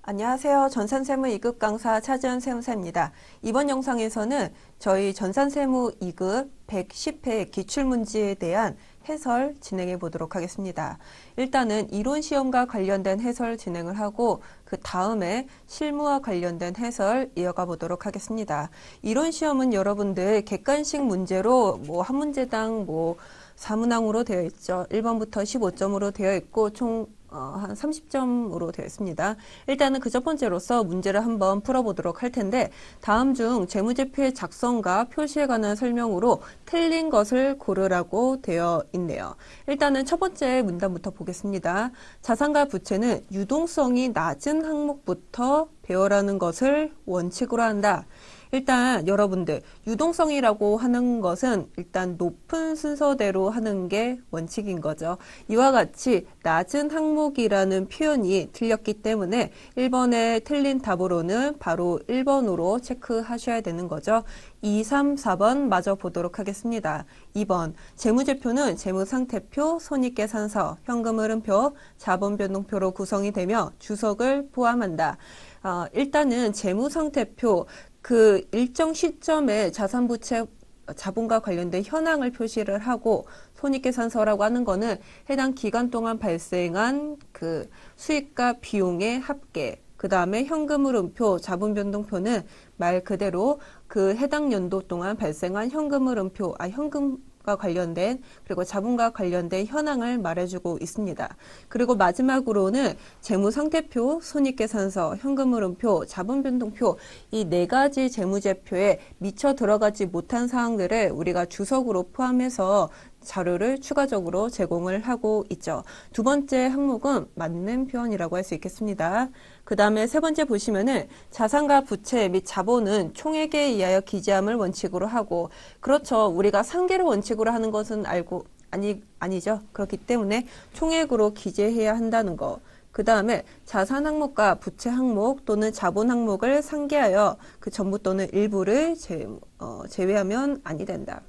안녕하세요. 전산세무 2급 강사 차지연 세무사입니다. 이번 영상에서는 저희 전산세무 2급 110회 기출문제에 대한 해설 진행해 보도록 하겠습니다. 일단은 이론시험과 관련된 해설 진행을 하고 그 다음에 실무와 관련된 해설 이어가 보도록 하겠습니다. 이론시험은 여러분들 객관식 문제로 한 문제당 4문항으로 되어 있죠. 1번부터 15점으로 되어 있고 총 한 30점으로 되어 있습니다. 일단은 그 첫 번째로서 문제를 한번 풀어보도록 할 텐데 다음 중 재무제표의 작성과 표시에 관한 설명으로 틀린 것을 고르라고 되어 있네요. 일단은 첫 번째 문단부터 보겠습니다. 자산과 부채는 유동성이 낮은 항목부터 배열하는 것을 원칙으로 한다. 일단 여러분들 유동성이라고 하는 것은 일단 높은 순서대로 하는 게 원칙인 거죠. 이와 같이 낮은 항목이라는 표현이 틀렸기 때문에 1번에 틀린 답으로는 바로 1번으로 체크하셔야 되는 거죠. 2, 3, 4번 마저 보도록 하겠습니다. 2번 재무제표는 재무상태표, 손익계산서, 현금흐름표, 자본변동표로 구성이 되며 주석을 포함한다. 일단은 재무상태표 그 일정 시점에 자산부채 자본과 관련된 현황을 표시를 하고 손익계산서라고 하는 거는 해당 기간 동안 발생한 그 수익과 비용의 합계, 그 다음에 현금흐름표, 자본변동표는 말 그대로 그 해당 연도 동안 발생한 현금흐름표, 현금과 관련된 그리고 자본과 관련된 현황을 말해주고 있습니다. 그리고 마지막으로는 재무상태표, 손익계산서, 현금흐름표, 자본변동표 이 네 가지 재무제표에 미처 들어가지 못한 사항들을 우리가 주석으로 포함해서 자료를 추가적으로 제공을 하고 있죠. 두 번째 항목은 맞는 표현이라고 할 수 있겠습니다. 그 다음에 세 번째 보시면은 자산과 부채 및 자본은 총액에 의하여 기재함을 원칙으로 하고, 그렇죠. 우리가 상계를 원칙으로 하는 것은 아니죠. 그렇기 때문에 총액으로 기재해야 한다는 거. 그 다음에 자산 항목과 부채 항목 또는 자본 항목을 상계하여 그 전부 또는 일부를 제외하면 아니 된다.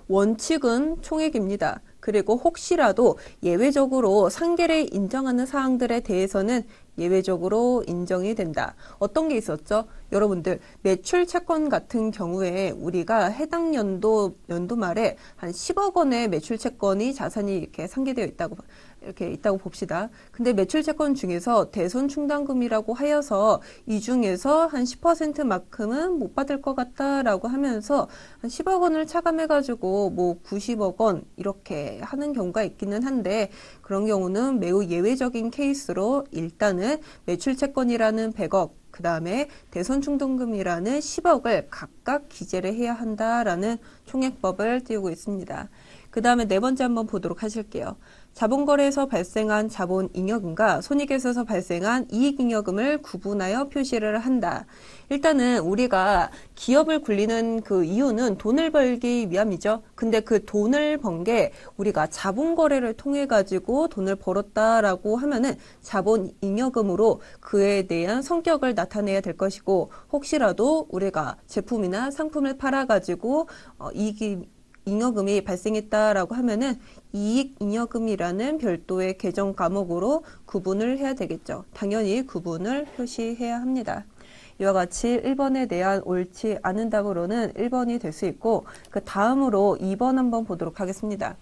원칙은 총액입니다. 그리고 혹시라도 예외적으로 상계를 인정하는 사항들에 대해서는 예외적으로 인정이 된다. 어떤 게 있었죠? 여러분들 매출 채권 같은 경우에 우리가 해당 연도 말에 한 10억 원의 매출 채권이 자산이 이렇게 상계되어 있다고 봅시다. 근데 매출 채권 중에서 대손 충당금이라고 하여서 이 중에서 한 10%만큼은 못 받을 것 같다라고 하면서 한 10억 원을 차감해가지고 90억 원 이렇게 하는 경우가 있기는 한데, 그런 경우는 매우 예외적인 케이스로 일단은 매출 채권이라는 100억, 그 다음에 대손 충당금이라는 10억을 각각 기재를 해야 한다라는 총액법을 띄우고 있습니다. 그 다음에 네 번째 한번 보도록 하실게요. 자본거래에서 발생한 자본잉여금과 손익에서 발생한 이익잉여금을 구분하여 표시를 한다. 일단은 우리가 기업을 굴리는 그 이유는 돈을 벌기 위함이죠. 근데 그 돈을 번 게 우리가 자본거래를 통해 가지고 돈을 벌었다라고 하면은 자본잉여금으로 그에 대한 성격을 나타내야 될 것이고, 혹시라도 우리가 제품이나 상품을 팔아 가지고 잉여금이 발생했다라고 하면은 이익잉여금이라는 별도의 계정 과목으로 구분을 해야 되겠죠. 당연히 구분을 표시해야 합니다. 이와 같이 1번에 대한 옳지 않은 답으로는 1번이 될 수 있고, 그 다음으로 2번 한번 보도록 하겠습니다.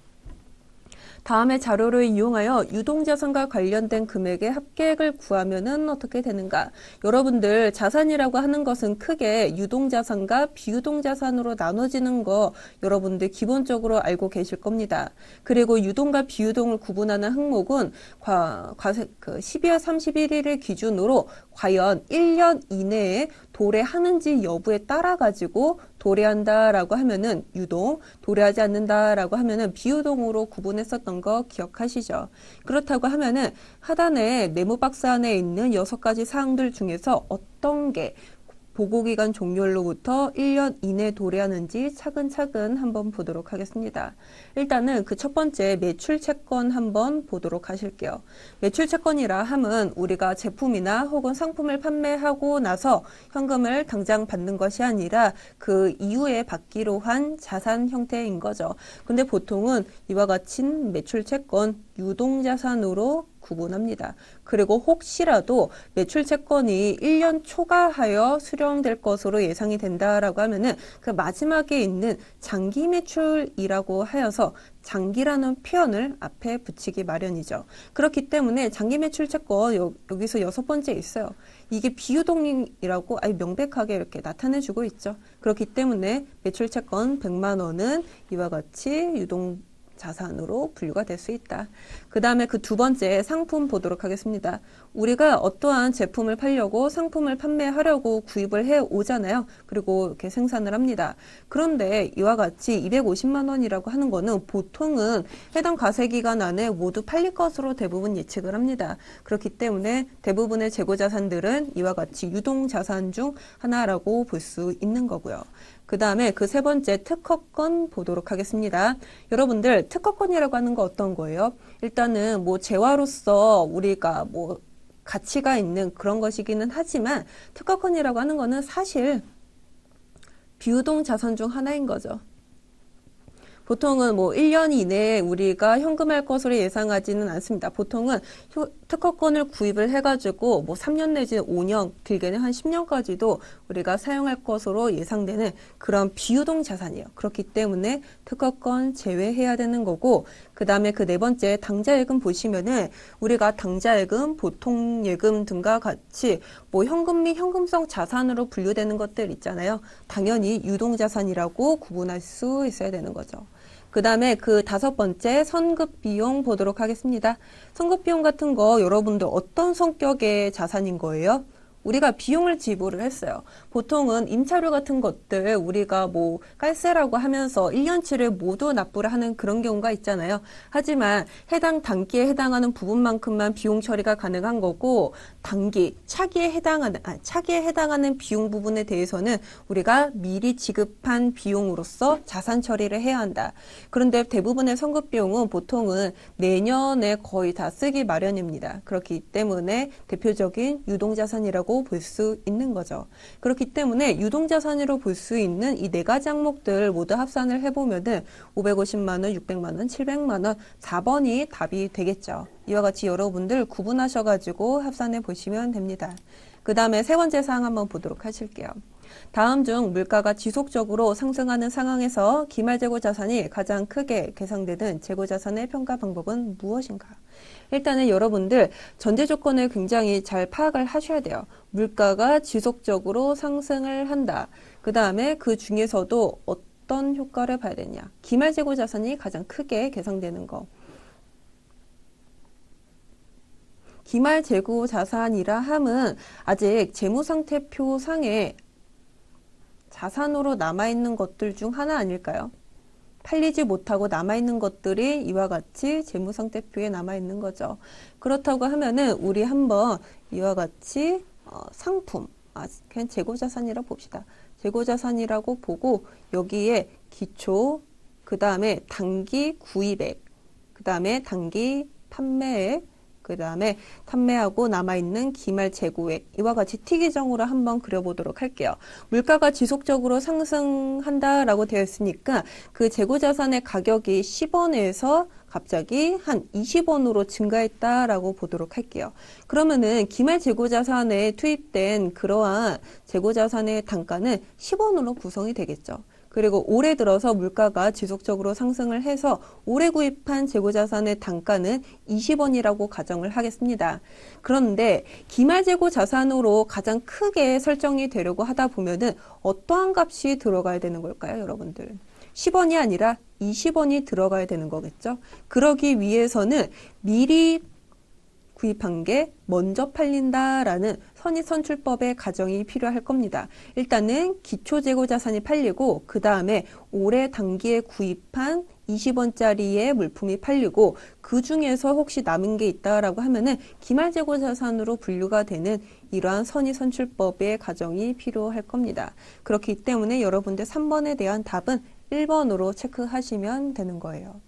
다음의 자료를 이용하여 유동자산과 관련된 금액의 합계액을 구하면은 어떻게 되는가? 여러분들 자산이라고 하는 것은 크게 유동자산과 비유동자산으로 나눠지는 거 여러분들 기본적으로 알고 계실 겁니다. 그리고 유동과 비유동을 구분하는 항목은 12월 31일을 기준으로 과연 1년 이내에 도래하는지 여부에 따라 가지고 도래한다라고 하면은 유동, 도래하지 않는다라고 하면은 비유동으로 구분했었던 거 기억하시죠? 그렇다고 하면은 하단에 네모 박스 안에 있는 6가지 사항들 중에서 어떤 게 보고기간 종료로부터 1년 이내 도래하는지 차근차근 한번 보도록 하겠습니다. 일단은 그 첫 번째 매출채권 한번 보도록 하실게요. 매출채권이라 함은 우리가 제품이나 혹은 상품을 판매하고 나서 현금을 당장 받는 것이 아니라 그 이후에 받기로 한 자산 형태인 거죠. 근데 보통은 이와 같이 매출채권 유동자산으로 구분합니다. 그리고 혹시라도 매출채권이 1년 초과하여 수령될 것으로 예상이 된다라고 하면은 그 마지막에 있는 장기 매출이라고 하여서 장기라는 표현을 앞에 붙이기 마련이죠. 그렇기 때문에 장기 매출채권 여기서 6번째 있어요. 이게 비유동이라고 아주 명백하게 이렇게 나타내주고 있죠. 그렇기 때문에 매출채권 100만 원은 이와 같이 유동 자산으로 분류가 될 수 있다. 그 다음에 그 두 번째 상품 보도록 하겠습니다. 우리가 어떠한 제품을 팔려고 상품을 판매하려고 구입을 해 오잖아요. 그리고 이렇게 생산을 합니다. 그런데 이와 같이 250만 원이라고 하는 거는 보통은 해당 과세기간 안에 모두 팔릴 것으로 대부분 예측을 합니다. 그렇기 때문에 대부분의 재고자산들은 이와 같이 유동자산 중 하나라고 볼 수 있는 거고요. 그 다음에 그 세 번째 특허권 보도록 하겠습니다. 여러분들 특허권이라고 하는 거 어떤 거예요? 일단은 뭐 재화로서 우리가 뭐 가치가 있는 그런 것이기는 하지만 특허권이라고 하는 거는 사실 비유동 자산 중 하나인 거죠. 보통은 뭐 1년 이내에 우리가 현금할 것으로 예상하지는 않습니다. 보통은 특허권을 구입을 해가지고 뭐 3년 내지 5년, 길게는 한 10년까지도 우리가 사용할 것으로 예상되는 그런 비유동 자산이에요. 그렇기 때문에 특허권 제외해야 되는 거고, 그 다음에 그 네 번째 당좌예금 보시면은 우리가 당좌예금, 보통예금 등과 같이 뭐 현금 및 현금성 자산으로 분류되는 것들 있잖아요. 당연히 유동자산이라고 구분할 수 있어야 되는 거죠. 그 다음에 그 다섯 번째 선급비용 보도록 하겠습니다. 선급비용 같은 거 여러분들 어떤 성격의 자산인 거예요? 우리가 비용을 지불을 했어요. 보통은 임차료 같은 것들 우리가 뭐 깔세라고 하면서 1년치를 모두 납부를 하는 그런 경우가 있잖아요. 하지만 해당 단기에 해당하는 부분만큼만 비용 처리가 가능한 거고, 단기, 차기에 해당하는 비용 부분에 대해서는 우리가 미리 지급한 비용으로서 자산 처리를 해야 한다. 그런데 대부분의 선급비용은 보통은 내년에 거의 다 쓰기 마련입니다. 그렇기 때문에 대표적인 유동자산이라고 볼 수 있는 거죠. 그렇기 때문에 유동자산으로 볼 수 있는 이 네 가지 항목들 모두 합산을 해보면은 550만 원, 600만 원, 700만 원, 4번이 답이 되겠죠. 이와 같이 여러분들 구분하셔가지고 합산해 보시면 됩니다. 그 다음에 세 번째 사항 한번 보도록 하실게요. 다음 중 물가가 지속적으로 상승하는 상황에서 기말재고 자산이 가장 크게 계상되는 재고자산의 평가 방법은 무엇인가? 일단은 여러분들 전제 조건을 굉장히 잘 파악을 하셔야 돼요. 물가가 지속적으로 상승을 한다. 그 다음에 그 중에서도 어떤 효과를 봐야 되냐? 기말재고 자산이 가장 크게 계상되는 거. 기말재고 자산이라 함은 아직 재무상태표 상에 자산으로 남아있는 것들 중 하나 아닐까요? 팔리지 못하고 남아있는 것들이 이와 같이 재무상태표에 남아있는 거죠. 그렇다고 하면은 우리 한번 이와 같이 상품, 그냥 재고자산이라고 봅시다. 재고자산이라고 보고 여기에 기초, 그 다음에 단기 구입액, 그 다음에 단기 판매액, 그 다음에 판매하고 남아있는 기말 재고액, 이와 같이 T기정으로 한번 그려보도록 할게요. 물가가 지속적으로 상승한다라고 되어 있으니까 그 재고자산의 가격이 10원에서 갑자기 한 20원으로 증가했다라고 보도록 할게요. 그러면은 기말 재고자산에 투입된 그러한 재고자산의 단가는 10원으로 구성이 되겠죠. 그리고 올해 들어서 물가가 지속적으로 상승을 해서 올해 구입한 재고자산의 단가는 20원이라고 가정을 하겠습니다. 그런데 기말재고 자산으로 가장 크게 설정이 되려고 하다 보면은 어떠한 값이 들어가야 되는 걸까요, 여러분들? 10원이 아니라 20원이 들어가야 되는 거겠죠? 그러기 위해서는 미리 구입한 게 먼저 팔린다라는 선의선출법의 가정이 필요할 겁니다. 일단은 기초재고자산이 팔리고 그 다음에 올해 단기에 구입한 20원짜리의 물품이 팔리고 그 중에서 혹시 남은 게 있다라고 하면은 기말재고자산으로 분류가 되는 이러한 선의선출법의 가정이 필요할 겁니다. 그렇기 때문에 여러분들 3번에 대한 답은 1번으로 체크하시면 되는 거예요.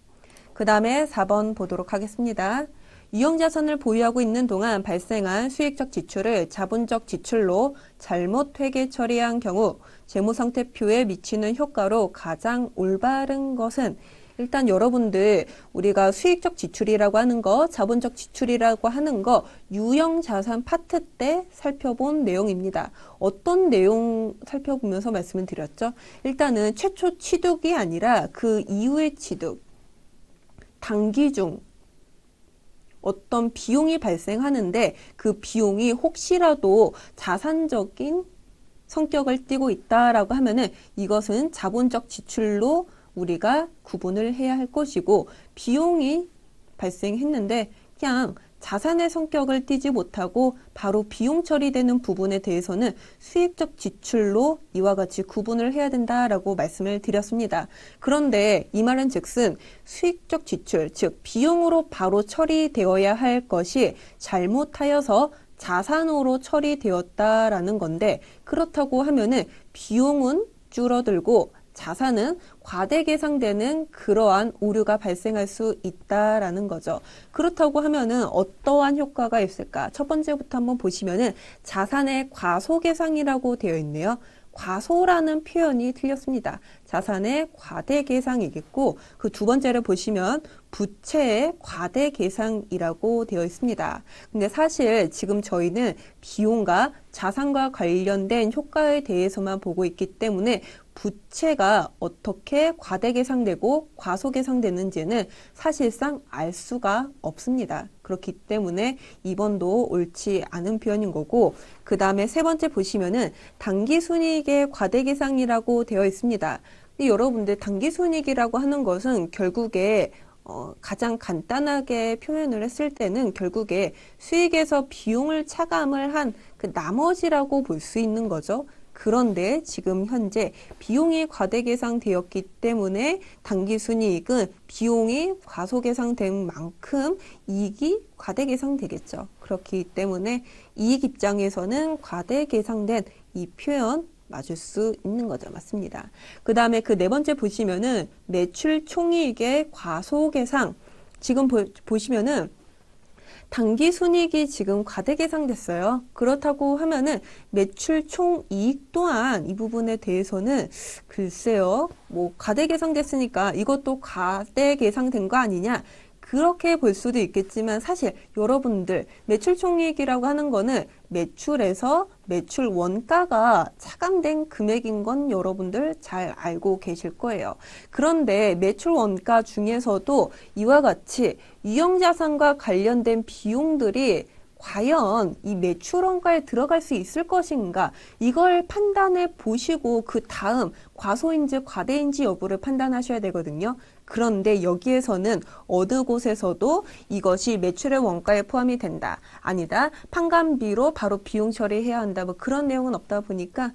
그 다음에 4번 보도록 하겠습니다. 유형자산을 보유하고 있는 동안 발생한 수익적 지출을 자본적 지출로 잘못 회계 처리한 경우 재무상태표에 미치는 효과로 가장 올바른 것은, 일단 여러분들 우리가 수익적 지출이라고 하는 거, 자본적 지출이라고 하는 거 유형 자산 파트 때 살펴본 내용입니다. 어떤 내용 살펴보면서 말씀을 드렸죠? 일단은 최초 취득이 아니라 그 이후의 취득, 단기 중 어떤 비용이 발생하는데 그 비용이 혹시라도 자산적인 성격을 띠고 있다라고 하면은 이것은 자본적 지출로 우리가 구분을 해야 할 것이고, 비용이 발생했는데 그냥 자산의 성격을 띠지 못하고 바로 비용 처리되는 부분에 대해서는 수익적 지출로 이와 같이 구분을 해야 된다라고 말씀을 드렸습니다. 그런데 이 말은 즉슨 수익적 지출, 즉 비용으로 바로 처리되어야 할 것이 잘못하여서 자산으로 처리되었다라는 건데, 그렇다고 하면은 비용은 줄어들고 자산은 과대 계상되는 그러한 오류가 발생할 수 있다라는 거죠. 그렇다고 하면은 어떠한 효과가 있을까? 첫 번째부터 한번 보시면은 자산의 과소계상이라고 되어 있네요. 과소라는 표현이 틀렸습니다. 자산의 과대 계상이겠고, 그 두 번째를 보시면 부채의 과대 계상이라고 되어 있습니다. 근데 사실 지금 저희는 비용과 자산과 관련된 효과에 대해서만 보고 있기 때문에 부채가 어떻게 과대 계상되고 과소 계상되는지는 사실상 알 수가 없습니다. 그렇기 때문에 2번도 옳지 않은 표현인 거고, 그 다음에 세 번째 보시면은 당기순이익의 과대 계상이라고 되어 있습니다. 여러분들 당기순이익이라고 하는 것은 결국에 가장 간단하게 표현을 했을 때는 결국에 수익에서 비용을 차감을 한 그 나머지라고 볼 수 있는 거죠. 그런데 지금 현재 비용이 과대 계상되었기 때문에 당기순이익은 비용이 과소 계상된 만큼 이익이 과대 계상되겠죠. 그렇기 때문에 이익 입장에서는 과대 계상된 이 표현 맞을 수 있는 거죠. 맞습니다. 그 다음에 그 네 번째 보시면은 매출 총이익의 과소 계상. 지금 보시면은 당기순이익이 지금 과대 계상됐어요. 그렇다고 하면은 매출 총이익 또한 이 부분에 대해서는 글쎄요, 뭐 과대 계상됐으니까 이것도 과대 계상된 거 아니냐? 그렇게 볼 수도 있겠지만 사실 여러분들 매출 총이익이라고 하는 거는 매출에서 매출 원가가 차감된 금액인 건 여러분들 잘 알고 계실 거예요. 그런데 매출 원가 중에서도 이와 같이 유형자산과 관련된 비용들이 과연 이 매출 원가에 들어갈 수 있을 것인가, 이걸 판단해 보시고 그 다음 과소인지 과대인지 여부를 판단하셔야 되거든요. 그런데 여기에서는 어느 곳에서도 이것이 매출의 원가에 포함이 된다, 아니다, 판관비로 바로 비용 처리해야 한다, 뭐 그런 내용은 없다 보니까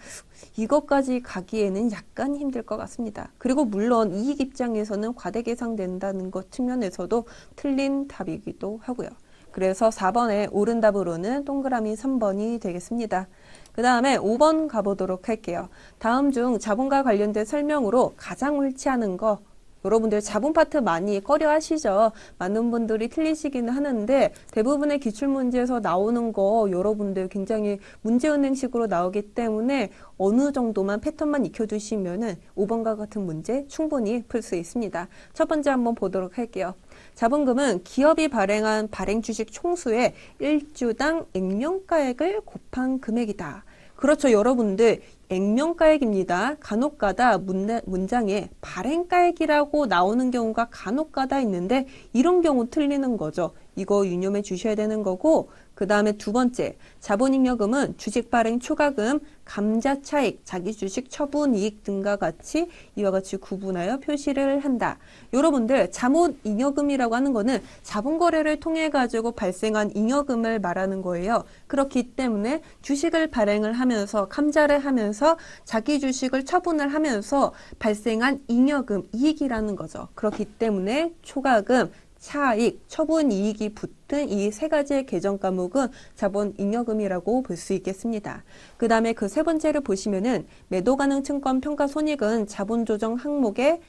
이것까지 가기에는 약간 힘들 것 같습니다. 그리고 물론 이익 입장에서는 과대 계상된다는 것 측면에서도 틀린 답이기도 하고요. 그래서 4번의 옳은 답으로는 동그라미 3번이 되겠습니다. 그 다음에 5번 가보도록 할게요. 다음 중 자본과 관련된 설명으로 가장 옳지 않은 거, 여러분들 자본 파트 많이 꺼려 하시죠? 많은 분들이 틀리시기는 하는데 대부분의 기출문제에서 나오는 거 여러분들 굉장히 문제은행식으로 나오기 때문에 어느 정도만 패턴만 익혀두시면은 5번과 같은 문제 충분히 풀 수 있습니다. 첫 번째 한번 보도록 할게요. 자본금은 기업이 발행한 발행주식 총수의 1주당 액면가액을 곱한 금액이다. 그렇죠. 여러분들 액면가액입니다. 간혹가다 문장에 발행가액이라고 나오는 경우가 간혹가다 있는데 이런 경우 틀리는 거죠. 이거 유념해 주셔야 되는 거고, 그 다음에 두 번째, 자본잉여금은 주식 발행 초과금, 감자차익, 자기주식 처분이익 등과 같이 이와 같이 구분하여 표시를 한다. 여러분들 자본잉여금이라고 하는 거는 자본거래를 통해 가지고 발생한 잉여금을 말하는 거예요. 그렇기 때문에 주식을 발행을 하면서 감자를 하면서 자기 주식을 처분을 하면서 발생한 잉여금, 이익이라는 거죠. 그렇기 때문에 초과금, 차익, 처분이익이 붙은 이 세 가지의 계정 과목은 자본잉여금이라고 볼 수 있겠습니다. 그 다음에 그 세 번째를 보시면은 매도 가능 증권 평가 손익은 자본조정 항목에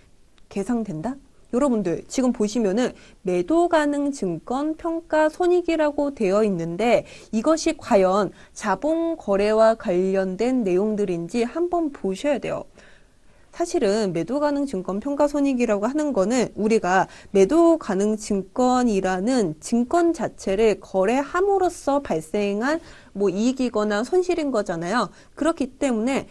계상된다? 여러분들 지금 보시면은 매도 가능 증권 평가 손익이라고 되어 있는데 이것이 과연 자본 거래와 관련된 내용들인지 한번 보셔야 돼요. 사실은 매도 가능 증권 평가 손익이라고 하는 거는 우리가 매도 가능 증권이라는 증권 자체를 거래함으로써 발생한 뭐 이익이거나 손실인 거잖아요. 그렇기 때문에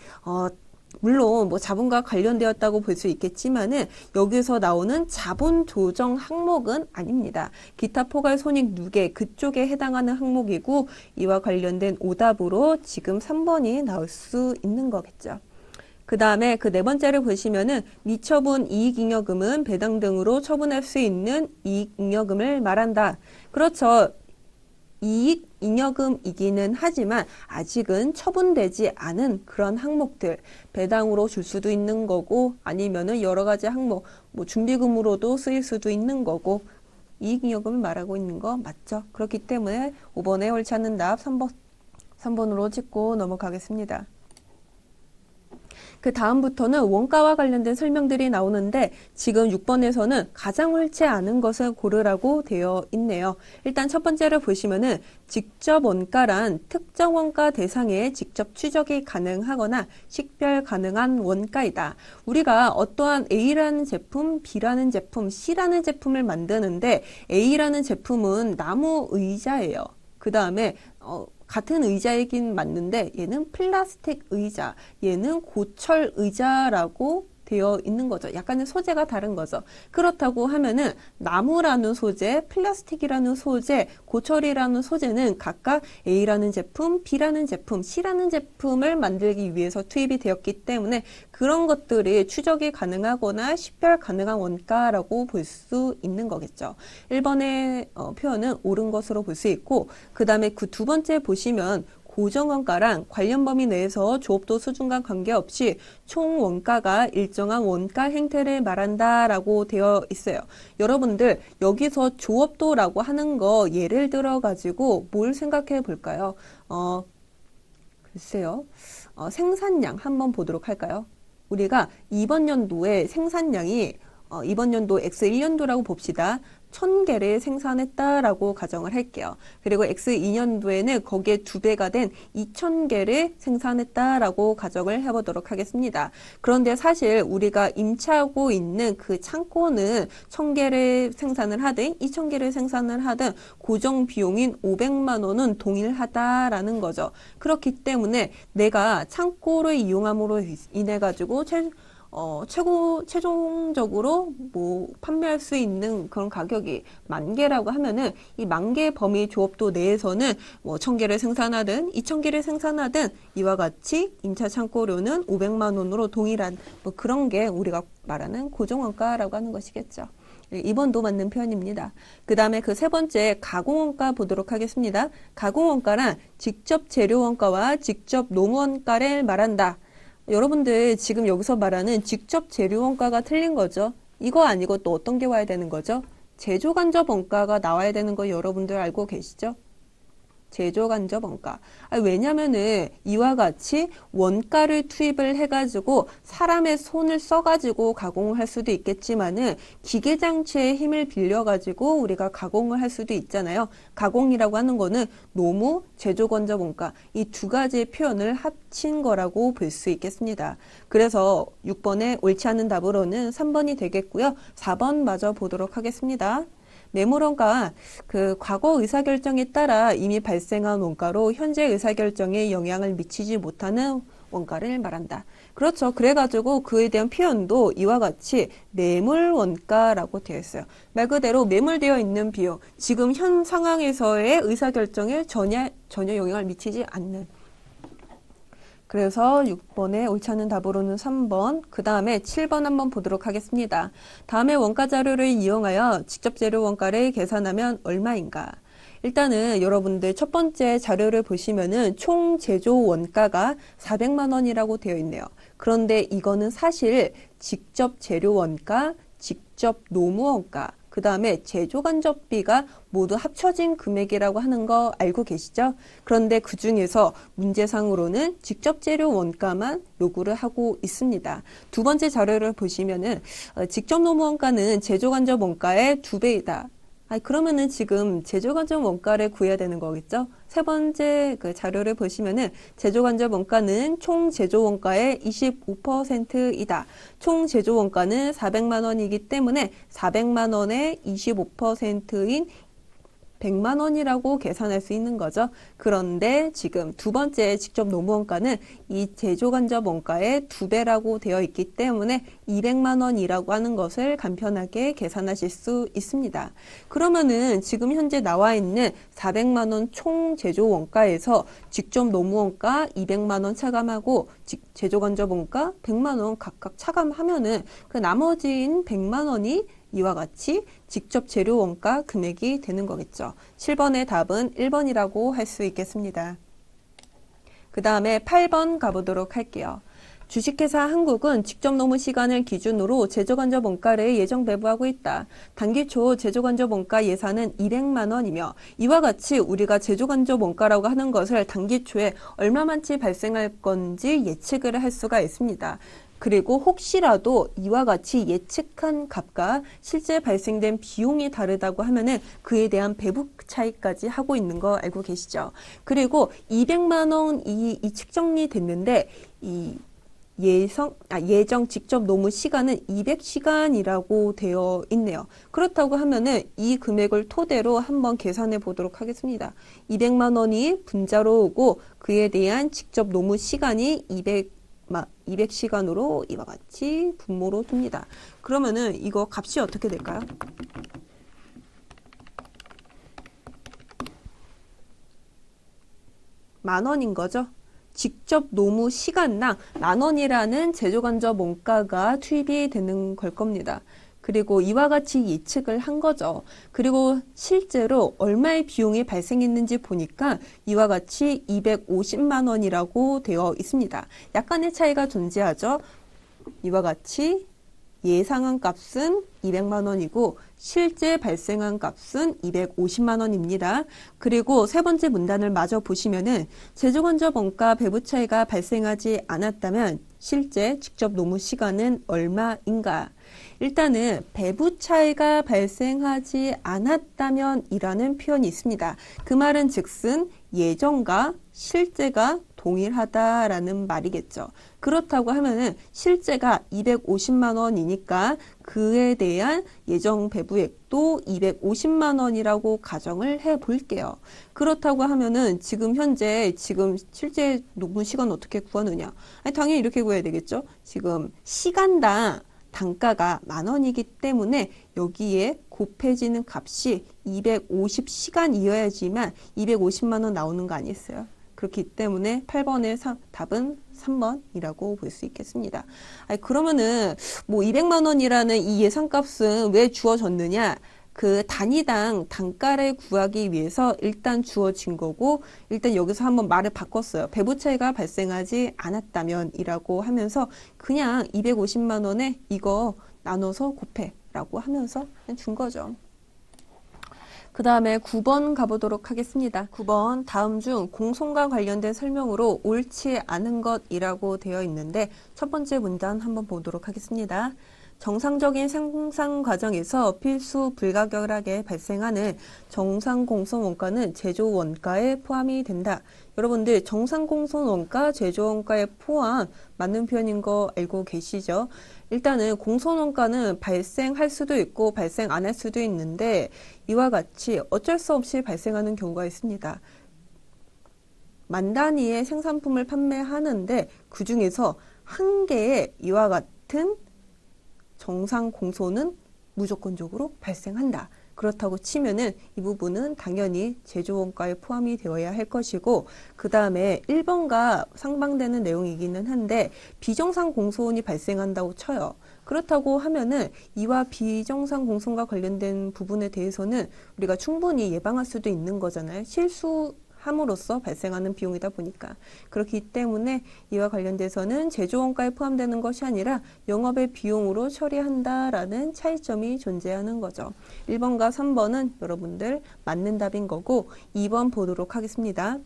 물론 뭐 자본과 관련되었다고 볼 수 있겠지만은 여기서 나오는 자본 조정 항목은 아닙니다. 기타 포괄 손익 누계 그쪽에 해당하는 항목이고 이와 관련된 오답으로 지금 3번이 나올 수 있는 거겠죠. 그 다음에 그 네 번째를 보시면은 미처분 이익잉여금은 배당 등으로 처분할 수 있는 이익잉여금을 말한다. 그렇죠. 이익잉여금이기는 하지만 아직은 처분되지 않은 그런 항목들 배당으로 줄 수도 있는 거고 아니면은 여러 가지 항목 뭐 준비금으로도 쓰일 수도 있는 거고 이익잉여금을 말하고 있는 거 맞죠? 그렇기 때문에 5번에 옳지 않는 답 3번으로 찍고 넘어가겠습니다. 그 다음부터는 원가와 관련된 설명들이 나오는데 지금 6번에서는 가장 옳지 않은 것을 고르라고 되어 있네요. 일단 첫 번째를 보시면은 직접 원가란 특정 원가 대상에 직접 추적이 가능하거나 식별 가능한 원가이다. 우리가 어떠한 A라는 제품, B라는 제품, C라는 제품을 만드는데 A라는 제품은 나무 의자예요. 그 다음에 같은 의자이긴 맞는데 얘는 플라스틱 의자, 얘는 고철 의자라고 되어 있는 거죠. 약간의 소재가 다른 거죠. 그렇다고 하면은 나무라는 소재, 플라스틱이라는 소재, 고철이라는 소재는 각각 A라는 제품, B라는 제품, C라는 제품을 만들기 위해서 투입이 되었기 때문에 그런 것들이 추적이 가능하거나 식별 가능한 원가라고 볼 수 있는 거겠죠. 1번의 표현은 옳은 것으로 볼 수 있고 그 다음에 그 두 번째 보시면 고정원가랑 관련 범위 내에서 조업도 수준과 관계없이 총 원가가 일정한 원가 행태를 말한다라고 되어 있어요. 여러분들 여기서 조업도라고 하는 거 예를 들어 가지고 뭘 생각해 볼까요? 글쎄요. 생산량 한번 보도록 할까요? 우리가 이번 연도에 생산량이 이번 연도 X1년도라고 봅시다. 1000개를 생산했다라고 가정을 할게요. 그리고 X2년도에는 거기에 2배가 된 2000개를 생산했다라고 가정을 해보도록 하겠습니다. 그런데 사실 우리가 임차하고 있는 그 창고는 1000개를 생산을 하든 2000개를 생산을 하든 고정 비용인 500만 원은 동일하다라는 거죠. 그렇기 때문에 내가 창고를 이용함으로 인해 가지고 최종적으로 뭐 판매할 수 있는 그런 가격이 10,000개라고 하면은 이 10,000개 범위 조업도 내에서는 뭐 1,000개를 생산하든 2,000개를 생산하든 이와 같이 임차 창고료는 500만 원으로 동일한 뭐 그런 게 우리가 말하는 고정원가라고 하는 것이겠죠. 2번도 맞는 표현입니다. 그 다음에 그 세 번째 가공원가 보도록 하겠습니다. 가공원가란 직접 재료원가와 직접 노무원가를 말한다. 여러분들 지금 여기서 말하는 직접 재료 원가가 틀린 거죠. 이거 아니고 또 어떤 게 와야 되는 거죠? 제조 간접 원가가 나와야 되는 거 여러분들 알고 계시죠? 제조 간접 원가. 왜냐면은 이와 같이 원가를 투입을 해가지고 사람의 손을 써가지고 가공을 할 수도 있겠지만은 기계 장치의 힘을 빌려가지고 우리가 가공을 할 수도 있잖아요. 가공이라고 하는 거는 노무, 제조 간접 원가 이 두 가지의 표현을 합친 거라고 볼 수 있겠습니다. 그래서 6번에 옳지 않은 답으로는 3번이 되겠고요. 4번 마저 보도록 하겠습니다. 매물원가, 그 과거 의사결정에 따라 이미 발생한 원가로 현재 의사결정에 영향을 미치지 못하는 원가를 말한다. 그렇죠. 그래가지고 그에 대한 표현도 이와 같이 매물원가라고 되어 있어요. 말 그대로 매물되어 있는 비용, 지금 현 상황에서의 의사결정에 전혀 영향을 미치지 않는. 그래서 6번에 옳지 않은 답으로는 3번, 그 다음에 7번 한번 보도록 하겠습니다. 다음에 원가 자료를 이용하여 직접 재료 원가를 계산하면 얼마인가? 일단은 여러분들 첫 번째 자료를 보시면은 총 제조 원가가 400만 원이라고 되어 있네요. 그런데 이거는 사실 직접 재료 원가, 직접 노무 원가, 그 다음에 제조 간접비가 모두 합쳐진 금액이라고 하는 거 알고 계시죠? 그런데 그 중에서 문제상으로는 직접 재료 원가만 요구를 하고 있습니다. 두 번째 자료를 보시면은 직접 노무 원가는 제조 간접 원가의 2배이다. 그러면은 지금 제조간접 원가를 구해야 되는 거겠죠? 세 번째 그 자료를 보시면은 제조간접 원가는 총 제조 원가의 25%이다. 총 제조 원가는 400만 원이기 때문에 400만 원의 25%인 100만 원이라고 계산할 수 있는 거죠. 그런데 지금 두 번째 직접 노무원가는 이 제조간접 원가의 2배라고 되어 있기 때문에 200만 원이라고 하는 것을 간편하게 계산하실 수 있습니다. 그러면은 지금 현재 나와 있는 400만 원 총 제조 원가에서 직접 노무원가 200만 원 차감하고 제조간접 원가 100만 원 각각 차감하면은 그 나머지인 100만 원이 이와 같이 직접 재료 원가 금액이 되는 거겠죠. 7번의 답은 1번이라고 할 수 있겠습니다. 그 다음에 8번 가보도록 할게요. 주식회사 한국은 직접 노무 시간을 기준으로 제조간접 원가를 예정 배부하고 있다. 단기 초 제조간접 원가 예산은 200만 원이며 이와 같이 우리가 제조간접 원가라고 하는 것을 단기 초에 얼마만치 발생할 건지 예측을 할 수가 있습니다. 그리고 혹시라도 이와 같이 예측한 값과 실제 발생된 비용이 다르다고 하면은 그에 대한 배분 차이까지 하고 있는 거 알고 계시죠? 그리고 200만 원이 측정이 됐는데 이 예정 직접 노무 시간은 200시간이라고 되어 있네요. 그렇다고 하면은 이 금액을 토대로 한번 계산해 보도록 하겠습니다. 200만 원이 분자로 오고 그에 대한 직접 노무 시간이 200시간으로 이와 같이 분모로 둡니다. 그러면은 이거 값이 어떻게 될까요? 만 원인 거죠. 직접 노무 시간당 만 원이라는 제조간접 원가가 투입이 되는 걸 겁니다. 그리고 이와 같이 예측을 한 거죠. 그리고 실제로 얼마의 비용이 발생했는지 보니까 이와 같이 250만 원이라고 되어 있습니다. 약간의 차이가 존재하죠. 이와 같이 예상한 값은 200만 원이고 실제 발생한 값은 250만 원입니다. 그리고 세 번째 문단을 마저 보시면은 제조간접 원가 배부 차이가 발생하지 않았다면 실제 직접 노무 시간은 얼마인가? 일단은 배부 차이가 발생하지 않았다면 이라는 표현이 있습니다. 그 말은 즉슨 예정과 실제가 동일하다라는 말이겠죠. 그렇다고 하면은 실제가 250만 원이니까 그에 대한 예정 배부액도 250만 원이라고 가정을 해 볼게요. 그렇다고 하면은 지금 실제 노무 시간 어떻게 구하느냐? 당연히 이렇게 구해야 되겠죠. 지금 시간당 단가가 만 원이기 때문에 여기에 곱해지는 값이 250시간이어야지만 250만 원 나오는 거 아니겠어요? 그렇기 때문에 8번의 답은 3번이라고 볼 수 있겠습니다. 그러면은 뭐 200만 원이라는 이 예상값은 왜 주어졌느냐? 그 단위당 단가를 구하기 위해서 일단 주어진 거고 일단 여기서 한번 말을 바꿨어요. 배부 차이가 발생하지 않았다면 이라고 하면서 그냥 250만 원에 이거 나눠서 곱해라고 하면서 그냥 준 거죠. 그 다음에 9번 가보도록 하겠습니다. 9번 다음 중 공손과 관련된 설명으로 옳지 않은 것이라고 되어 있는데 첫 번째 문단 한번 보도록 하겠습니다. 정상적인 생산 과정에서 필수 불가결하게 발생하는 정상 공손 원가는 제조 원가에 포함이 된다. 여러분들 정상 공손 원가, 제조 원가에 포함 맞는 표현인 거 알고 계시죠? 일단은 공손 원가는 발생할 수도 있고 발생 안 할 수도 있는데 이와 같이 어쩔 수 없이 발생하는 경우가 있습니다. 만 단위의 생산품을 판매하는데 그 중에서 한 개의 이와 같은 정상 공손은 무조건적으로 발생한다. 그렇다고 치면은 이 부분은 당연히 제조원가에 포함이 되어야 할 것이고 그 다음에 1번과 상반되는 내용이기는 한데 비정상 공손이 발생한다고 쳐요. 그렇다고 하면은 이와 비정상 공손과 관련된 부분에 대해서는 우리가 충분히 예방할 수도 있는 거잖아요. 함으로써 발생하는 비용이다 보니까 그렇기 때문에 이와 관련돼서는 제조원가에 포함되는 것이 아니라 영업의 비용으로 처리한다라는 차이점이 존재하는 거죠. 1번과 3번은 여러분들 맞는 답인 거고 2번 보도록 하겠습니다.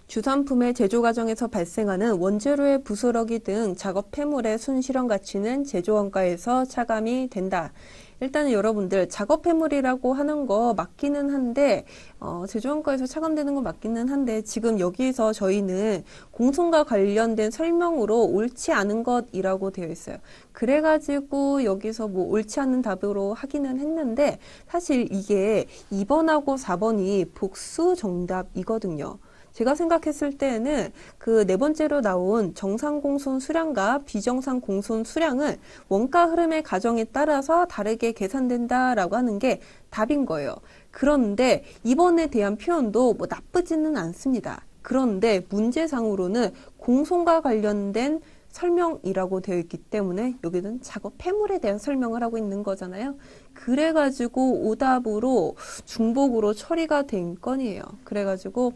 주산품의 제조 과정에서 발생하는 원재료의 부스러기 등 작업 폐물의 순실현 가치는 제조원가에서 차감이 된다. 일단은 여러분들 작업 폐물이라고 하는 거 맞기는 한데 제조원가에서 차감되는 거 맞기는 한데 지금 여기에서 저희는 공손과 관련된 설명으로 옳지 않은 것이라고 되어 있어요. 그래가지고 여기서 뭐 옳지 않은 답으로 하기는 했는데 사실 이게 2번하고 4번이 복수 정답이거든요. 제가 생각했을 때는 그 네 번째로 나온 정상 공손 수량과 비정상 공손 수량은 원가 흐름의 가정에 따라서 다르게 계산된다라고 하는 게 답인 거예요. 그런데 이번에 대한 표현도 뭐 나쁘지는 않습니다. 그런데 문제상으로는 공손과 관련된 설명이라고 되어 있기 때문에 여기는 작업 폐물에 대한 설명을 하고 있는 거잖아요. 그래가지고 오답으로 중복으로 처리가 된 건이에요. 그래가지고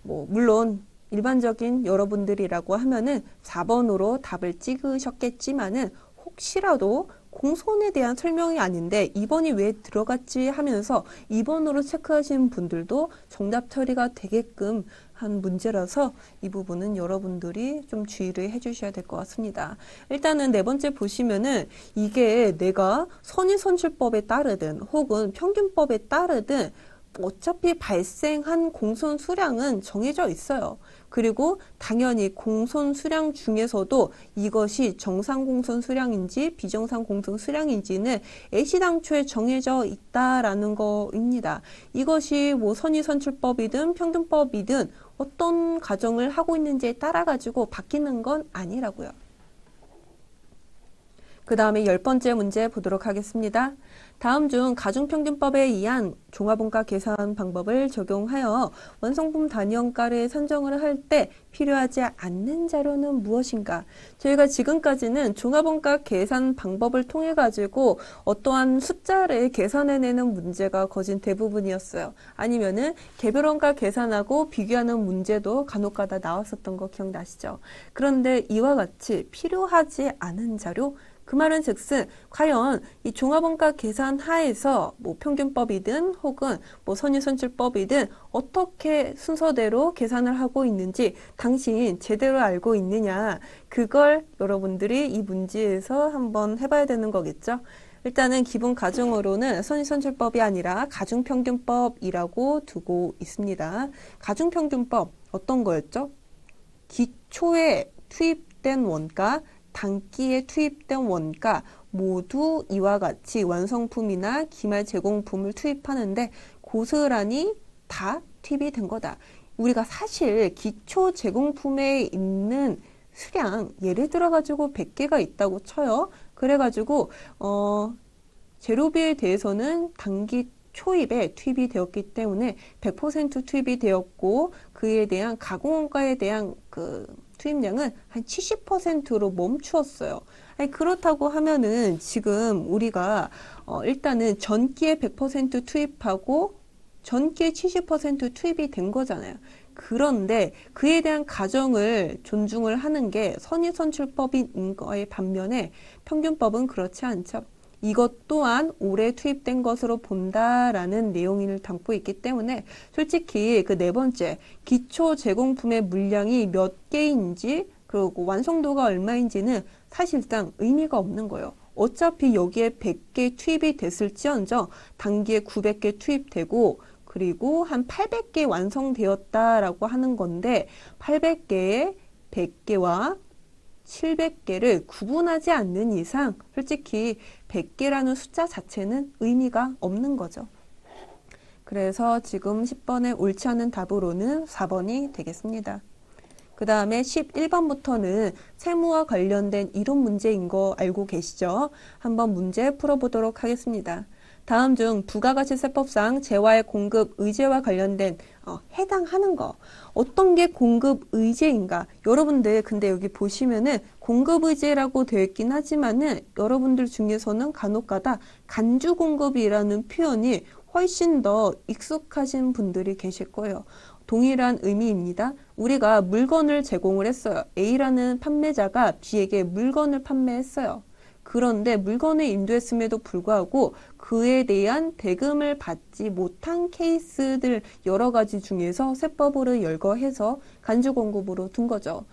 뭐 물론 일반적인 여러분들이라고 하면은 4번으로 답을 찍으셨겠지만은 혹시라도 공손에 대한 설명이 아닌데 2번이 왜 들어갔지 하면서 2번으로 체크하신 분들도 정답 처리가 되게끔 한 문제라서 이 부분은 여러분들이 좀 주의를 해주셔야 될 것 같습니다. 일단은 네 번째 보시면은 이게 내가 선의선출법에 따르든 혹은 평균법에 따르든 어차피 발생한 공손 수량은 정해져 있어요. 그리고 당연히 공손 수량 중에서도 이것이 정상 공손 수량인지 비정상 공손 수량인지는 애시당초에 정해져 있다라는 거입니다. 이것이 뭐 선의선출법이든 평균법이든 어떤 가정을 하고 있는지에 따라 가지고 바뀌는 건 아니라고요. 그 다음에 10번째 문제 보도록 하겠습니다. 다음 중 가중평균법에 의한 종합원가 계산 방법을 적용하여 완성품 단위원가를 산정을 할 때 필요하지 않는 자료는 무엇인가? 저희가 지금까지는 종합원가 계산 방법을 통해 가지고 어떠한 숫자를 계산해내는 문제가 거진 대부분이었어요. 아니면은 개별원가 계산하고 비교하는 문제도 간혹가다 나왔었던 거 기억나시죠? 그런데 이와 같이 필요하지 않은 자료, 그 말은 즉슨 과연 이 종합원가 계산 하에서 뭐 평균법이든 혹은 뭐 선의선출법이든 어떻게 순서대로 계산을 하고 있는지 당신 제대로 알고 있느냐, 그걸 여러분들이 이 문제에서 한번 해봐야 되는 거겠죠. 일단은 기본 가정으로는 선의선출법이 아니라 가중평균법이라고 두고 있습니다. 가중평균법 어떤 거였죠? 기초에 투입된 원가, 단기에 투입된 원가 모두 이와 같이 완성품이나 기말 제공품을 투입하는데 고스란히 다 투입이 된 거다. 우리가 사실 기초 제공품에 있는 수량, 예를 들어 가지고 100개가 있다고 쳐요. 그래 가지고 재료비에 대해서는 단기 초입에 투입이 되었기 때문에 100% 투입이 되었고 그에 대한 가공원가에 대한 그 투입량은 한 70%로 멈추었어요. 아니, 그렇다고 하면은 지금 우리가 일단은 전기에 100% 투입하고 전기에 70% 투입이 된 거잖아요. 그런데 그에 대한 가정을 존중을 하는 게 선의선출법인 거에 반면에 평균법은 그렇지 않죠. 이것 또한 올해 투입된 것으로 본다라는 내용을 담고 있기 때문에 솔직히 그 네 번째 기초 제공품의 물량이 몇 개인지 그리고 완성도가 얼마인지는 사실상 의미가 없는 거예요. 어차피 여기에 100개 투입이 됐을지언정 단기에 900개 투입되고 그리고 한 800개 완성되었다라고 하는 건데 800개에 100개와 700개를 구분하지 않는 이상 솔직히 100개라는 숫자 자체는 의미가 없는 거죠. 그래서 지금 10번에 옳지 않은 답으로는 4번이 되겠습니다. 그 다음에 11번부터는 세무와 관련된 이론 문제인 거 알고 계시죠? 한번 문제 풀어보도록 하겠습니다. 다음 중 부가가치세법상 재화의 공급 의제와 관련된 해당하는 거 어떤 게 공급 의제인가? 여러분들 근데 여기 보시면은 공급 의제라고 되어 있긴 하지만은 여러분들 중에서는 간혹가다 간주 공급이라는 표현이 훨씬 더 익숙하신 분들이 계실 거예요. 동일한 의미입니다. 우리가 물건을 제공을 했어요. A라는 판매자가 B에게 물건을 판매했어요. 그런데 물건을 인도했음에도 불구하고 그에 대한 대금을 받지 못한 케이스들 여러 가지 중에서 세법으로 열거해서 간주 공급으로 둔 거죠.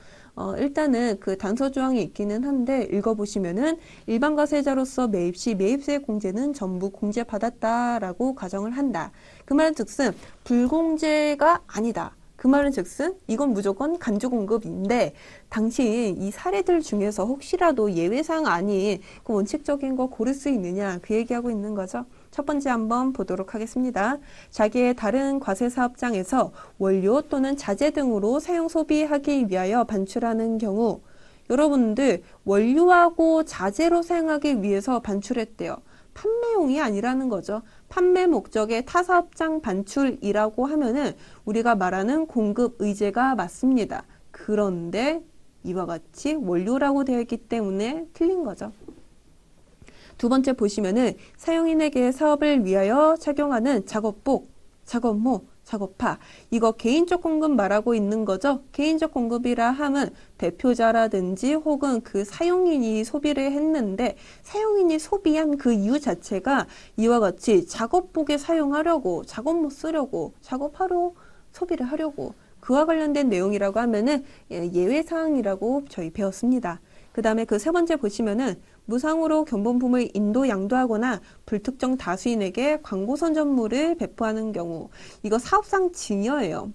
일단은 그 단서 조항이 있기는 한데 읽어보시면은 일반 과세자로서 매입 시 매입세 공제는 전부 공제받았다라고 가정을 한다. 그 말은 즉슨 불공제가 아니다. 그 말은 즉슨 이건 무조건 간주공급인데 당시 이 사례들 중에서 혹시라도 예외사항 아닌 그 원칙적인 거 고를 수 있느냐 그 얘기하고 있는 거죠. 첫 번째 한번 보도록 하겠습니다. 자기의 다른 과세사업장에서 원료 또는 자재 등으로 사용 소비하기 위하여 반출하는 경우 여러분들 원료하고 자재로 사용하기 위해서 반출했대요. 판매용이 아니라는 거죠. 판매 목적의 타사업장 반출이라고 하면은 우리가 말하는 공급 의제가 맞습니다. 그런데 이와 같이 원료라고 되어 있기 때문에 틀린 거죠. 두 번째 보시면은 사용인에게 사업을 위하여 착용하는 작업복, 작업모, 작업화 이거 개인적 공급 말하고 있는 거죠. 개인적 공급이라 함은 대표자라든지 혹은 그 사용인이 소비를 했는데 사용인이 소비한 그 이유 자체가 이와 같이 작업복에 사용하려고 작업모 쓰려고 작업하러 소비를 하려고 그와 관련된 내용이라고 하면은 예외사항이라고 저희 배웠습니다. 그 다음에 그 세 번째 보시면은 무상으로 견본품을 인도 양도하거나 불특정 다수인에게 광고 선전물을 배포하는 경우 이거 사업상 증여예요.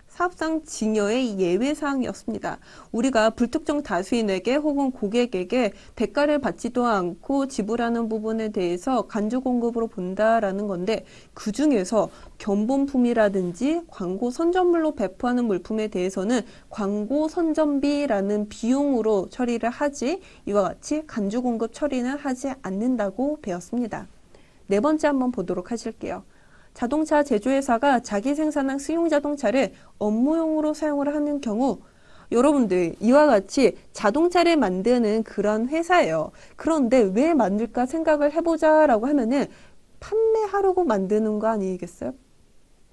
사업상 증여의 예외사항이었습니다. 우리가 불특정 다수인에게 혹은 고객에게 대가를 받지도 않고 지불하는 부분에 대해서 간주공급으로 본다라는 건데 그 중에서 견본품이라든지 광고 선전물로 배포하는 물품에 대해서는 광고 선전비라는 비용으로 처리를 하지 이와 같이 간주공급 처리는 하지 않는다고 배웠습니다. 네 번째 한번 보도록 하실게요. 자동차 제조회사가 자기 생산한 승용 자동차를 업무용으로 사용을 하는 경우 여러분들 이와 같이 자동차를 만드는 그런 회사예요. 그런데 왜 만들까 생각을 해보자 라고 하면은 판매하려고 만드는 거 아니겠어요?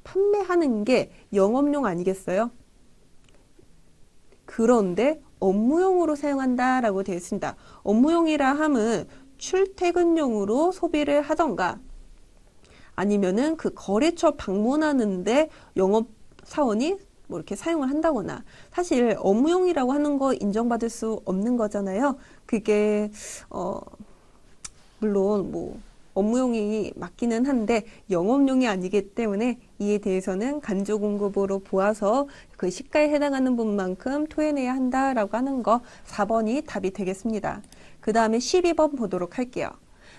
판매하는 게 영업용 아니겠어요? 그런데 업무용으로 사용한다라고 되어 있습니다. 업무용이라 함은 출퇴근용으로 소비를 하던가 아니면은 그 거래처 방문하는데 영업사원이 뭐 이렇게 사용을 한다거나 사실 업무용이라고 하는 거 인정받을 수 없는 거잖아요. 그게 물론 뭐 업무용이 맞기는 한데 영업용이 아니기 때문에 이에 대해서는 간주공급으로 보아서 그 시가에 해당하는 분만큼 토해내야 한다라고 하는 거 4번이 답이 되겠습니다. 그 다음에 12번 보도록 할게요.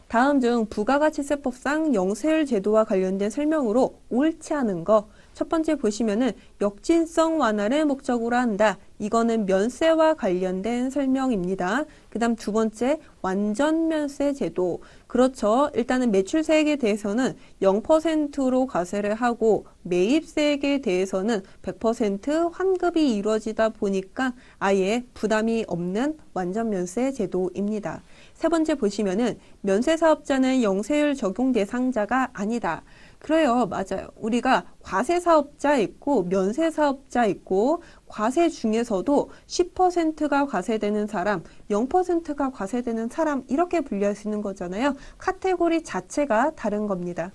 다음 중 부가가치세법상 영세율 제도와 관련된 설명으로 옳지 않은 거. 첫 번째 보시면은 역진성 완화를 목적으로 한다. 이거는 면세와 관련된 설명입니다. 그 다음 두 번째 완전 면세 제도. 그렇죠. 일단은 매출세액에 대해서는 0%로 과세를 하고 매입세액에 대해서는 100% 환급이 이루어지다 보니까 아예 부담이 없는 완전 면세 제도입니다. 세 번째 보시면은 면세사업자는 영세율 적용 대상자가 아니다. 그래요. 맞아요. 우리가 과세사업자 있고 면세사업자 있고 과세 중에서도 10%가 과세되는 사람, 0%가 과세되는 사람 이렇게 분류할 수 있는 거잖아요. 카테고리 자체가 다른 겁니다.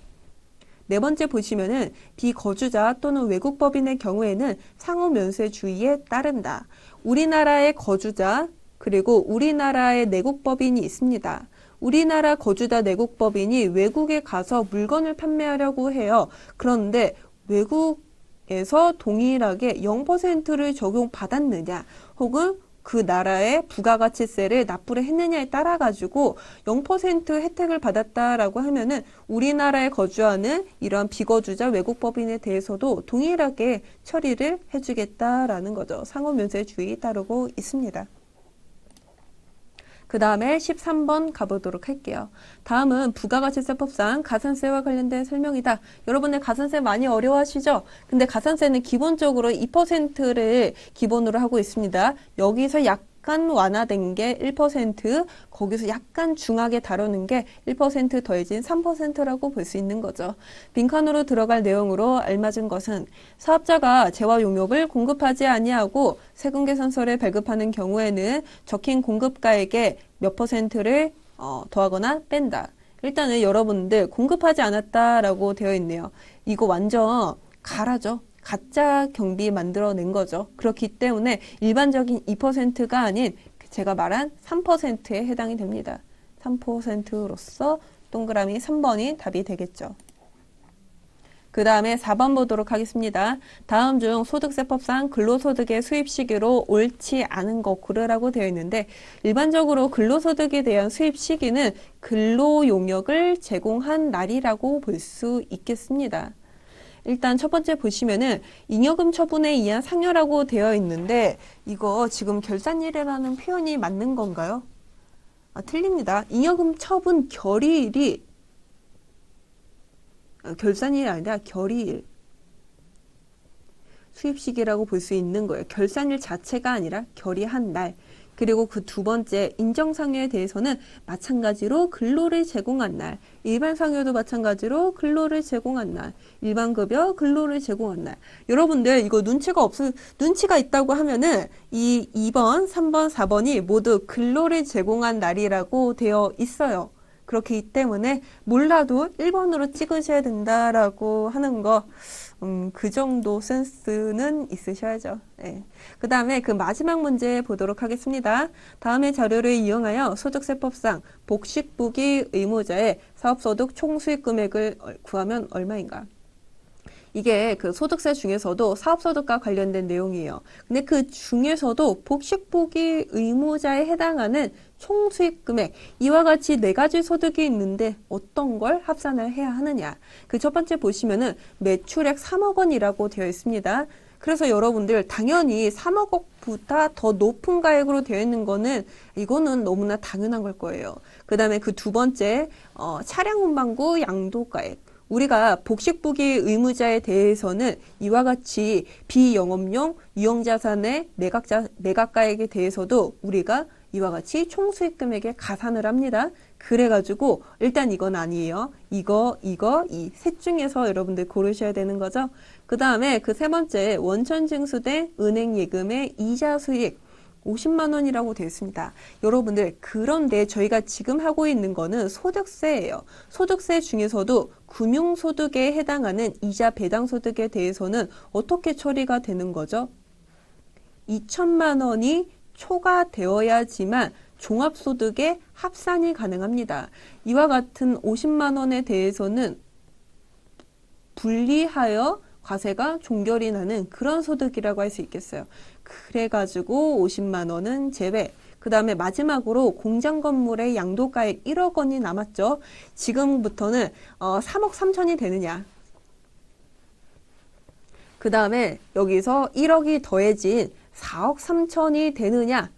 네 번째 보시면은 비거주자 또는 외국 법인의 경우에는 상호 면세주의에 따른다. 우리나라의 거주자 그리고 우리나라의 내국법인이 있습니다. 우리나라 거주자 내국법인이 외국에 가서 물건을 판매하려고 해요. 그런데 외국에서 동일하게 0%를 적용받았느냐 혹은 그 나라의 부가가치세를 납부를 했느냐에 따라 가지고 0% 혜택을 받았다라고 하면은 우리나라에 거주하는 이러한 비거주자 외국법인에 대해서도 동일하게 처리를 해주겠다라는 거죠. 상호면세주의 따르고 있습니다. 그 다음에 13번 가보도록 할게요. 다음은 부가가치세법상 가산세와 관련된 설명이다. 여러분들 가산세 많이 어려워하시죠? 근데 가산세는 기본적으로 2%를 기본으로 하고 있습니다. 여기서 약간 완화된 게 1%, 거기서 약간 중하게 다루는 게 1% 더해진 3%라고 볼 수 있는 거죠. 빈칸으로 들어갈 내용으로 알맞은 것은 사업자가 재화 용역을 공급하지 아니하고 세금계산서를 발급하는 경우에는 적힌 공급가액에 몇 %를 더하거나 뺀다. 일단은 여러분들 공급하지 않았다라고 되어 있네요. 이거 완전 가라죠. 가짜 경비 만들어낸 거죠. 그렇기 때문에 일반적인 2%가 아닌 제가 말한 3%에 해당이 됩니다. 3%로서 동그라미 3번이 답이 되겠죠. 그 다음에 4번 보도록 하겠습니다. 다음 중 소득세법상 근로소득의 수입 시기로 옳지 않은 거 고르라고 되어 있는데 일반적으로 근로소득에 대한 수입 시기는 근로용역을 제공한 날이라고 볼 수 있겠습니다. 일단 첫 번째 보시면은 잉여금 처분에 의한 상여라고 되어 있는데 이거 지금 결산일이라는 표현이 맞는 건가요? 틀립니다. 잉여금 처분 결의일이 결산일이 아니라 결의일. 수입시기라고 볼 수 있는 거예요. 결산일 자체가 아니라 결의한 날. 그리고 그 두 번째 인정상여에 대해서는 마찬가지로 근로를 제공한 날. 일반 상여도 마찬가지로 근로를 제공한 날. 일반 급여 근로를 제공한 날. 여러분들 이거 눈치가 있다고 하면은 이 2번, 3번, 4번이 모두 근로를 제공한 날이라고 되어 있어요. 그렇기 때문에 몰라도 1번으로 찍으셔야 된다라고 하는 거, 그 정도 센스는 있으셔야죠. 네. 그 다음에 그 마지막 문제 보도록 하겠습니다. 다음의 자료를 이용하여 소득세법상 복식부기 의무자의 사업소득 총수익 금액을 구하면 얼마인가? 이게 그 소득세 중에서도 사업소득과 관련된 내용이에요. 근데 그 중에서도 복식부기 의무자에 해당하는 총수익 금액, 이와 같이 네 가지 소득이 있는데 어떤 걸 합산을 해야 하느냐. 그 첫 번째 보시면은 매출액 3억 원이라고 되어 있습니다. 그래서 여러분들 당연히 3억보다 더 높은 가액으로 되어 있는 거는 이거는 너무나 당연한 걸 거예요. 그 다음에 그 두 번째 차량 운반구 양도가액. 우리가 복식부기 의무자에 대해서는 이와 같이 비영업용 유형자산의 매각가액에 대해서도 우리가 이와 같이 총수익 금액에 가산을 합니다. 그래가지고 일단 이건 아니에요. 이거, 이 셋 중에서 여러분들 고르셔야 되는 거죠. 그 다음에 그 세 번째 원천징수된 은행예금의 이자 수익 50만 원이라고 되어 있습니다. 여러분들 그런데 저희가 지금 하고 있는 거는 소득세예요. 소득세 중에서도 금융소득에 해당하는 이자 배당소득에 대해서는 어떻게 처리가 되는 거죠? 2천만 원이 초과되어야지만 종합소득에 합산이 가능합니다. 이와 같은 50만 원에 대해서는 분리하여 과세가 종결이 나는 그런 소득이라고 할 수 있겠어요. 그래가지고 50만 원은 제외. 그 다음에 마지막으로 공장 건물의 양도가액 1억 원이 남았죠. 지금부터는 3억 3천이 되느냐. 그 다음에 여기서 1억이 더해진 4억 3천이 되느냐.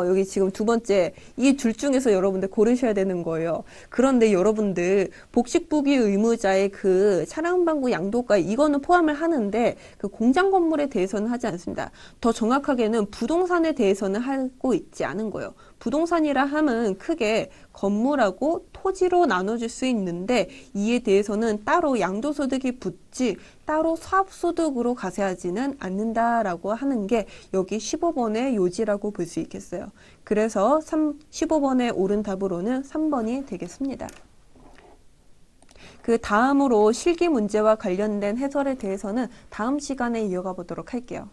여기 지금 두 번째 이 둘 중에서 여러분들 고르셔야 되는 거예요. 그런데 여러분들 복식부기 의무자의 그 차량방구 양도가 이거는 포함을 하는데 그 공장 건물에 대해서는 하지 않습니다. 더 정확하게는 부동산에 대해서는 하고 있지 않은 거예요. 부동산이라 함은 크게 건물하고 토지로 나눠질 수 있는데 이에 대해서는 따로 양도소득이 붙지 따로 사업소득으로 가세하지는 않는다라고 하는 게 여기 15번의 요지라고 볼 수 있겠어요. 그래서 15번의 옳은 답으로는 3번이 되겠습니다. 그 다음으로 실기 문제와 관련된 해설에 대해서는 다음 시간에 이어가 보도록 할게요.